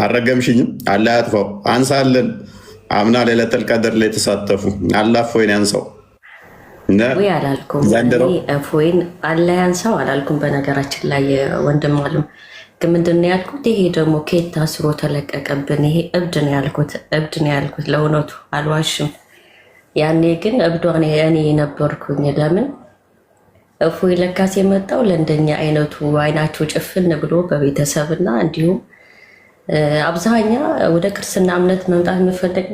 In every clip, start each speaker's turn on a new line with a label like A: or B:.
A: አረገምሽኝም አላህ ያጥፋው። አንሳልን አምና ሌለተል ቀድር ላይ የተሳተፉ አላህ እፎይን ያንሳው።
B: ወይ አላልኩም እፎይን አላህ ያንሳው አላልኩም። በነገራችን ላይ ወንድም አሉ ግን ምንድን ነው ያልኩት? ይሄ ደግሞ ከየት ታስሮ ተለቀቀብን? ይሄ እብድ ነው ያልኩት ለእውነቱ አልዋሽም። ያኔ ግን እብዷ እኔ ነበርኩኝ። ለምን እፎይ ለካስ የመጣው ለእንደኛ አይነቱ አይናቸው ጭፍን ብሎ በቤተሰብና እንዲሁም አብዛኛ ወደ ክርስትና እምነት መምጣት የሚፈለግ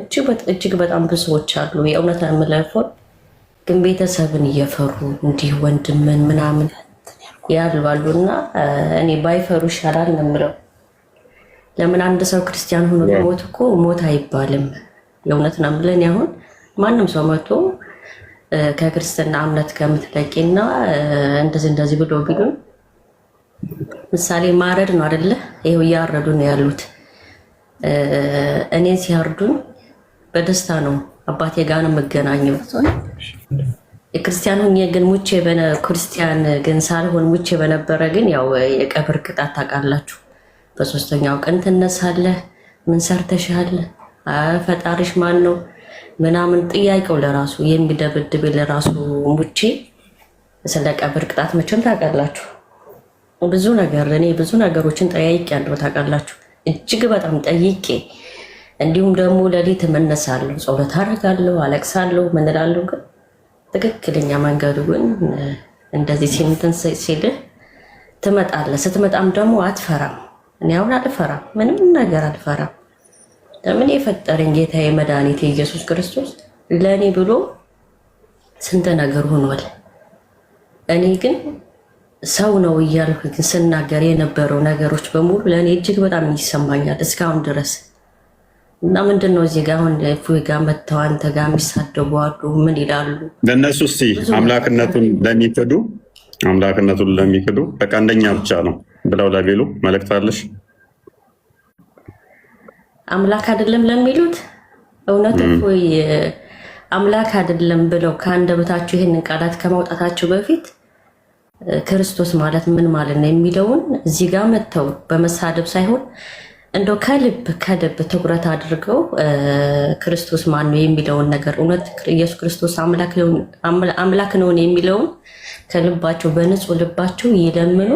B: እጅግ በጣም ብዙ ሰዎች አሉ። የእውነት የምለፈው ግን ቤተሰብን እየፈሩ እንዲህ ወንድምን ምናምን ያሉ አሉና እኔ ባይፈሩ ይሻላል ነው የምለው። ለምን አንድ ሰው ክርስቲያን ሆኖ ሞት እኮ ሞት አይባልም። የእውነት ነው የምልህ። አሁን ማንም ሰው መጥቶ ከክርስትና እምነት ከምትለቂና እንደዚህ ብሎ ቢሉን ምሳሌ ማረድ ነው አይደለ? ይሄው እያረዱ ነው ያሉት። እኔን ሲያርዱን በደስታ ነው አባቴ ጋር ነው የምገናኘው። የክርስቲያን ሆኜ ግን ክርስቲያን ግን ሳልሆን ሙቼ በነበረ ግን ያው የቀብር ቅጣት ታውቃላችሁ። በሶስተኛው ቀን ትነሳለህ። ምን ሰርተሻል? ፈጣሪሽ ማን ነው ምናምን ጥያቄው ለራሱ የሚደብድብ ለራሱ ሙቼ ስለ ቀብር ቅጣት መቼም ታውቃላችሁ። እኔ ብዙ ነገሮችን ጠያይቄያለሁ ታውቃላችሁ። እጅግ በጣም ጠይቄ እንዲሁም ደግሞ ሌሊት እነሳለሁ፣ ጸሎት አደርጋለሁ፣ አለቅሳለሁ፣ ምን እላለሁ። ግን ትክክለኛ መንገዱ ግን እንደዚህ ሲልህ ትመጣለህ። ስትመጣም ደግሞ አትፈራም። እኔ አሁን አልፈራም፣ ምንም ነገር አልፈራም። ለምን የፈጠረኝ ጌታዬ መድኃኒቴ ኢየሱስ ክርስቶስ ለእኔ ብሎ ስንት ነገር ሆኗል። እኔ ግን ሰው ነው እያልኩ ግን ስናገር የነበረው ነገሮች በሙሉ ለእኔ እጅግ በጣም ይሰማኛል እስካሁን ድረስ። እና ምንድን ነው እዚህ ጋር አሁን እፎይ ጋር መጥተው አንተ ጋር የሚሳደቡ አሉ። ምን ይላሉ
A: ለእነሱ? እስቲ አምላክነቱን ለሚክዱ በቃ አንደኛ ብቻ ነው ብለው ለሚሉ መልእክት አለሽ? አምላክ
B: አይደለም ለሚሉት እውነት እፎይ አምላክ አይደለም ብለው ከአንደበታቸው ይህንን ቃላት ከማውጣታቸው በፊት ክርስቶስ ማለት ምን ማለት ነው የሚለውን እዚህ ጋር መጥተው በመሳደብ ሳይሆን እንደው ከልብ ትኩረት አድርገው ክርስቶስ ማን ነው የሚለውን ነገር እውነት ኢየሱስ ክርስቶስ አምላክ ነው የሚለውን ከልባቸው በንጹህ ልባቸው ይለምኑ።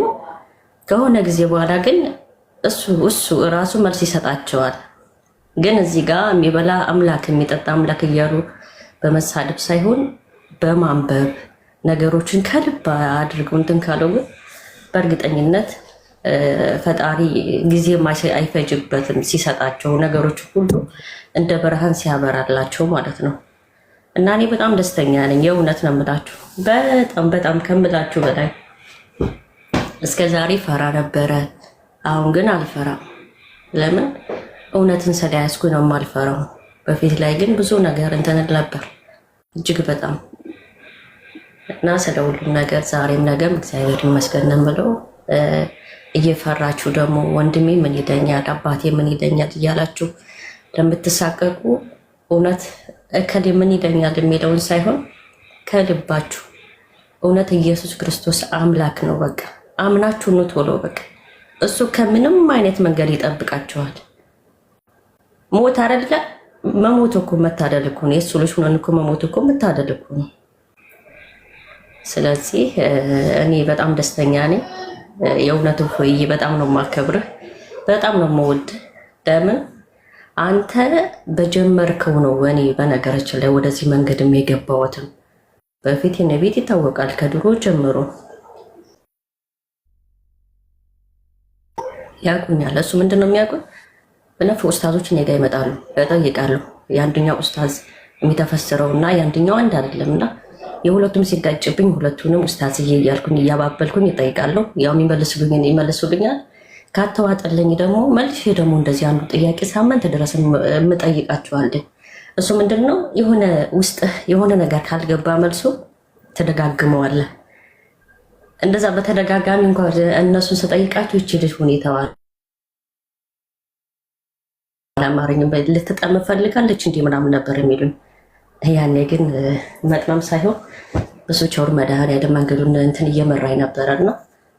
B: ከሆነ ጊዜ በኋላ ግን እሱ እራሱ መልስ ይሰጣቸዋል። ግን እዚህ ጋር የሚበላ አምላክ የሚጠጣ አምላክ እያሉ በመሳደብ ሳይሆን በማንበብ ነገሮችን ከልብ አድርገው እንትን ካለው ግን በእርግጠኝነት ፈጣሪ ጊዜ አይፈጅበትም ሲሰጣቸው ነገሮች ሁሉ እንደ ብርሃን ሲያበራላቸው ማለት ነው። እና እኔ በጣም ደስተኛ ነኝ። የእውነት ነው የምላችሁ፣ በጣም ከምላችሁ በላይ። እስከ ዛሬ ፈራ ነበረ፣ አሁን ግን አልፈራም። ለምን? እውነትን ስለያዝኩ ነው የማልፈራው። በፊት ላይ ግን ብዙ ነገር እንትን ነበር እጅግ በጣም እና ስለ ሁሉም ነገር ዛሬም ነገም እግዚአብሔር ይመስገን ነው የምለው። እየፈራችሁ ደግሞ ወንድሜ ምን ይለኛል አባቴ ምን ይለኛል እያላችሁ ለምትሳቀቁ እውነት እከሌ ምን ይለኛል የሚለውን ሳይሆን ከልባችሁ እውነት ኢየሱስ ክርስቶስ አምላክ ነው በቃ አምናችሁ ነው ቶሎ በቃ እሱ ከምንም አይነት መንገድ ይጠብቃችኋል። ሞት አይደለ መሞት እኮ መታደል እኮ ነው። የእሱ ልጅ ሆነን እኮ መሞት እኮ መታደል እኮ ነው። ስለዚህ እኔ በጣም ደስተኛ ነኝ። የእውነት እፎይ በጣም ነው የማከብርህ፣ በጣም ነው የምወድህ። ለምን አንተ በጀመርከው ነው እኔ በነገራችን ላይ ወደዚህ መንገድም የገባሁትም። በፊት የኔ ቤት ይታወቃል ከድሮ ጀምሮ ያቁኛል። እሱ ምንድን ነው የሚያውቁኝ? በነፍ ኡስታዞች እኔ ጋር ይመጣሉ፣ እጠይቃለሁ። የአንደኛው ኡስታዝ የሚተፈስረውና የአንደኛው አንድ አይደለምና የሁለቱም ሲጋጭብኝ ሁለቱንም ኡስታዝዬ እያልኩኝ እያባበልኩኝ ይጠይቃለሁ። ያው ይመልሱልኛል። ካተዋጠለኝ ደግሞ መልሼ ደግሞ እንደዚህ አንዱ ጥያቄ ሳምንት ድረስ የምጠይቃቸዋለሁ። እሱ ምንድነው የሆነ ውስጥህ የሆነ ነገር ካልገባ መልሶ ተደጋግመዋለህ። እንደዛ በተደጋጋሚ እንኳን እነሱን ስጠይቃቸው ይቺ ልጅ ሁኔታዋል አላማረኝም ልትጠም ፈልጋለች እንዲህ ምናምን ነበር የሚሉኝ። ያኔ ግን መጥመም ሳይሆን ብዙ ቸውር መድኃኒዓለም መንገዱን እንትን እየመራኝ ነበረና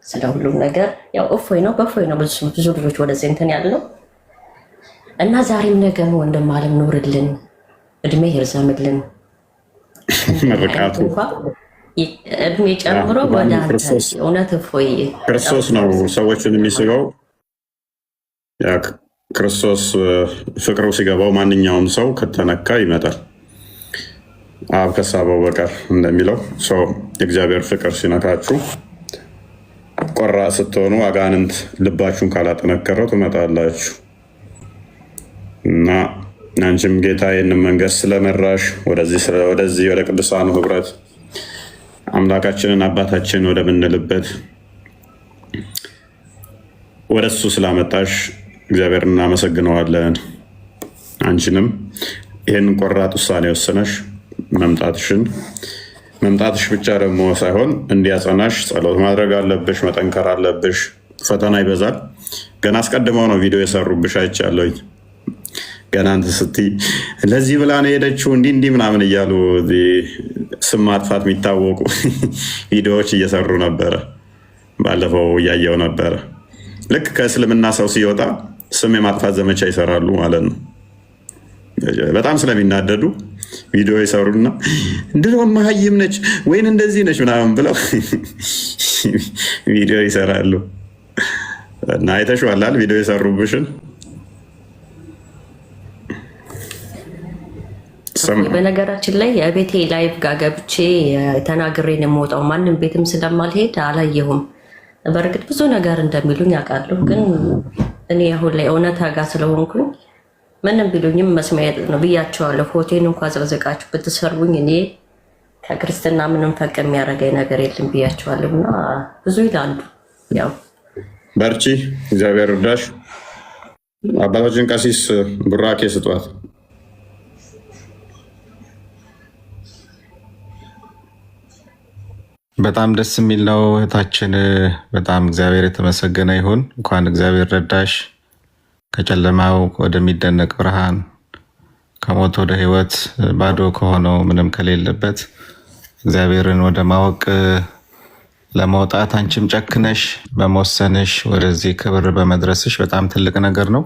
B: ስለ ሁሉም ነገር ያው እፎይ ነው በእፎይ ነው ብዙ ልጆች ወደዚህ እንትን ያለው እና ዛሬም ነገም ወንድም አለም ኑርልን፣ እድሜ ይርዘምልን።
A: ምርቃቱ
B: እድሜ ጨምሮ ወደ አንተ እውነት እፎይ
A: ክርስቶስ ነው ሰዎችን የሚስበው። ክርስቶስ ፍቅሩ ሲገባው ማንኛውም ሰው ከተነካ ይመጣል፣ አብ ከሳበው በቀር እንደሚለው ሰው የእግዚአብሔር ፍቅር ሲነካችሁ ቆራ ስትሆኑ አጋንንት ልባችሁን ካላጠነከረው ትመጣላችሁ። እና አንቺም ጌታ ይህንን መንገድ ስለመራሽ ወደዚህ ወደ ቅዱሳኑ ህብረት አምላካችንን አባታችን ወደምንልበት ወደ እሱ ስላመጣሽ እግዚአብሔር እናመሰግነዋለን። አንቺንም ይህን ቆራጥ ውሳኔ ወስነሽ መምጣትሽ ብቻ ደግሞ ሳይሆን እንዲያጸናሽ ጸሎት ማድረግ አለብሽ፣ መጠንከር አለብሽ። ፈተና ይበዛል። ገና አስቀድመው ነው ቪዲዮ የሰሩብሽ አይቻለሁኝ። ገና እንትን ስትይ ለዚህ ብላ ነው የሄደችው እንዲህ ምናምን እያሉ ስም ማጥፋት የሚታወቁ ቪዲዮዎች እየሰሩ ነበረ። ባለፈው እያየው ነበረ። ልክ ከእስልምና ሰው ሲወጣ ስም የማጥፋት ዘመቻ ይሰራሉ ማለት ነው። በጣም ስለሚናደዱ ቪዲዮ ይሰሩና ድሮ መሀይም ነች ወይን እንደዚህ ነች ምናምን ብለው ቪዲዮ ይሰራሉ። እና አይተሽዋላል ቪዲዮ የሰሩብሽን።
B: በነገራችን ላይ የቤቴ ላይቭ ጋር ገብቼ ተናግሬን የምወጣው ማንም ቤትም ስለማልሄድ አላየሁም። በእርግጥ ብዙ ነገር እንደሚሉኝ አውቃለሁ፣ ግን እኔ አሁን ላይ እውነታ ጋር ስለሆንኩኝ ምንም ቢሉኝም መስሚያ ነው ብያቸዋለሁ። ፎቴን እንኳ ዘቅዝቃችሁ ብትሰርቡኝ እኔ ከክርስትና ምንም ፈቅ የሚያደርገኝ ነገር የለም ብያቸዋለሁ። እና ብዙ ይላሉ። ያው
A: በርቺ፣ እግዚአብሔር እርዳሽ። አባታችን ቀሲስ ቡራኬ ስጧት።
C: በጣም ደስ የሚል ነው እህታችን። በጣም እግዚአብሔር የተመሰገነ ይሁን። እንኳን እግዚአብሔር ረዳሽ ከጨለማው ወደሚደነቅ ብርሃን፣ ከሞት ወደ ሕይወት፣ ባዶ ከሆነው ምንም ከሌለበት እግዚአብሔርን ወደ ማወቅ ለመውጣት አንቺም ጨክነሽ በመወሰንሽ ወደዚህ ክብር በመድረስሽ በጣም ትልቅ ነገር ነው።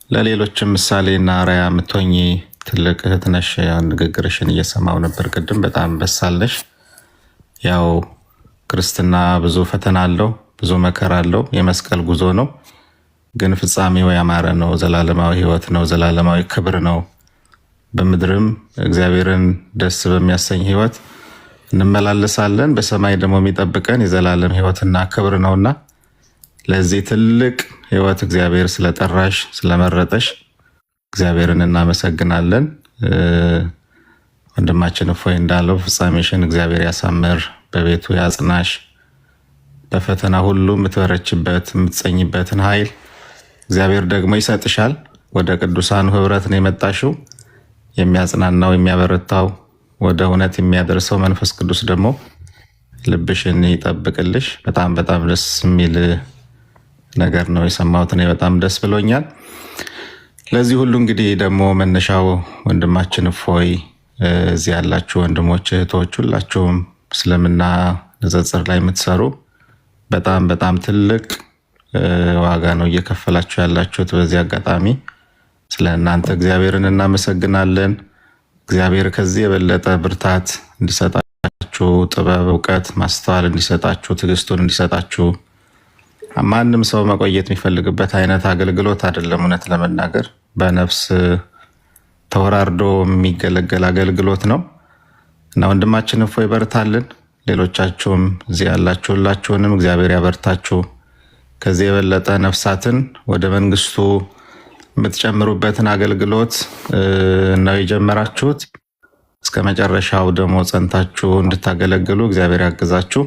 C: ለሌሎችም ምሳሌና አርአያ የምትሆኚ ትልቅ እህት ነሽ። ንግግርሽን እየሰማው ነበር ቅድም። በጣም በሳለሽ። ያው ክርስትና ብዙ ፈተና አለው፣ ብዙ መከራ አለው። የመስቀል ጉዞ ነው፣ ግን ፍጻሜው ያማረ ነው። ዘላለማዊ ሕይወት ነው፣ ዘላለማዊ ክብር ነው። በምድርም እግዚአብሔርን ደስ በሚያሰኝ ሕይወት እንመላለሳለን። በሰማይ ደግሞ የሚጠብቀን የዘላለም ሕይወትና ክብር ነውና ለዚህ ትልቅ ሕይወት እግዚአብሔር ስለጠራሽ ስለመረጠሽ እግዚአብሔርን እናመሰግናለን። ወንድማችን እፎይ እንዳለው ፍጻሜሽን እግዚአብሔር ያሳምር፣ በቤቱ ያጽናሽ፣ በፈተና ሁሉ የምትበረችበት የምትጸኝበትን ኃይል እግዚአብሔር ደግሞ ይሰጥሻል። ወደ ቅዱሳኑ ህብረት ነው የመጣሽው። የሚያጽናናው የሚያበረታው ወደ እውነት የሚያደርሰው መንፈስ ቅዱስ ደግሞ ልብሽን ይጠብቅልሽ። በጣም በጣም ደስ የሚል ነገር ነው የሰማሁት። እኔ በጣም ደስ ብሎኛል። ለዚህ ሁሉ እንግዲህ ደግሞ መነሻው ወንድማችን እፎይ፣ እዚህ ያላችሁ ወንድሞች እህቶች፣ ሁላችሁም እስልምና ንጽጽር ላይ የምትሰሩ በጣም በጣም ትልቅ ዋጋ ነው እየከፈላችሁ ያላችሁት። በዚህ አጋጣሚ ስለ እናንተ እግዚአብሔርን እናመሰግናለን። እግዚአብሔር ከዚህ የበለጠ ብርታት እንዲሰጣችሁ፣ ጥበብ፣ እውቀት፣ ማስተዋል እንዲሰጣችሁ፣ ትዕግስቱን እንዲሰጣችሁ። ማንም ሰው መቆየት የሚፈልግበት አይነት አገልግሎት አይደለም። እውነት ለመናገር በነፍስ ተወራርዶ የሚገለገል አገልግሎት ነው እና ወንድማችን እፎይ ይበርታልን። ሌሎቻችሁም እዚህ ያላችሁ ሁላችሁንም እግዚአብሔር ያበርታችሁ። ከዚህ የበለጠ ነፍሳትን ወደ መንግስቱ የምትጨምሩበትን አገልግሎት ነው የጀመራችሁት። እስከ መጨረሻው ደግሞ ጸንታችሁ እንድታገለግሉ እግዚአብሔር ያግዛችሁ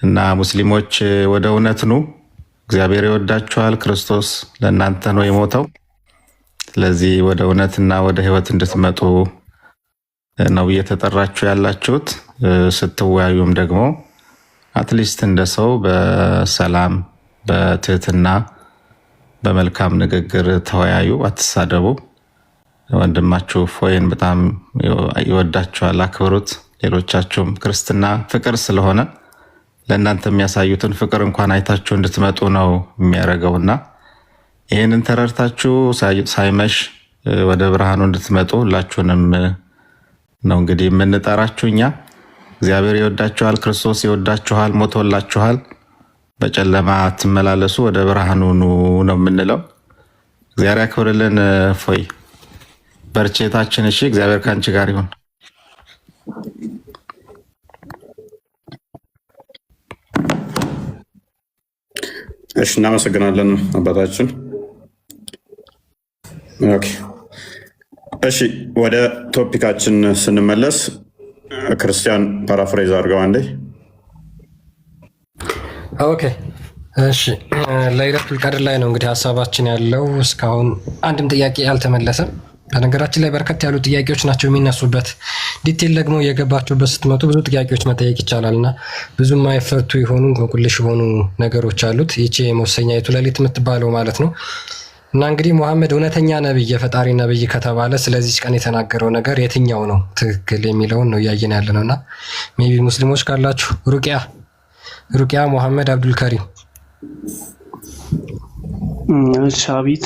C: እና ሙስሊሞች ወደ እውነት ኑ። እግዚአብሔር ይወዳችኋል። ክርስቶስ ለእናንተ ነው የሞተው። ስለዚህ ወደ እውነትና ወደ ህይወት እንድትመጡ ነው እየተጠራችሁ ያላችሁት። ስትወያዩም ደግሞ አትሊስት እንደ ሰው በሰላም በትህትና በመልካም ንግግር ተወያዩ፣ አትሳደቡ። ወንድማችሁ እፎይን በጣም ይወዳችኋል፣ አክብሩት። ሌሎቻችሁም ክርስትና ፍቅር ስለሆነ ለእናንተ የሚያሳዩትን ፍቅር እንኳን አይታችሁ እንድትመጡ ነው የሚያደርገውና ይህንን ተረድታችሁ ሳይመሽ ወደ ብርሃኑ እንድትመጡ ሁላችሁንም ነው እንግዲህ የምንጠራችሁ። እኛ እግዚአብሔር ይወዳችኋል፣ ክርስቶስ ይወዳችኋል፣ ሞቶላችኋል። በጨለማ አትመላለሱ፣ ወደ ብርሃኑ ኑ ነው የምንለው። እግዚአብሔር ያክብርልን። ፎይ በርቼታችን። እሺ፣ እግዚአብሔር ከአንቺ ጋር ይሁን።
A: እሺ፣ እናመሰግናለን አባታችን። ኦኬ፣ እሺ፣ ወደ ቶፒካችን ስንመለስ ክርስቲያን ፓራፍሬዝ አድርገው አንዴ።
D: ኦኬ፣ እሺ፣ ለይለቱል ቀድር ላይ ነው እንግዲህ ሀሳባችን ያለው። እስካሁን አንድም ጥያቄ አልተመለሰም። በነገራችን ላይ በርከት ያሉ ጥያቄዎች ናቸው የሚነሱበት። ዲቴል ደግሞ የገባችሁበት ስትመጡ ብዙ ጥያቄዎች መጠየቅ ይቻላል እና ብዙ የማይፈቱ የሆኑ እንቆቅልሽ የሆኑ ነገሮች አሉት። ይቺ የመወሰኛይቱ ሌሊት የምትባለው ማለት ነው። እና እንግዲህ ሙሐመድ እውነተኛ ነብይ፣ የፈጣሪ ነብይ ከተባለ ስለዚህ ቀን የተናገረው ነገር የትኛው ነው ትክክል የሚለውን ነው እያየን ያለ ነው። እና ሜይ ቢ ሙስሊሞች ካላችሁ ሩቅያ ሙሐመድ አብዱልከሪም
E: ሻቢት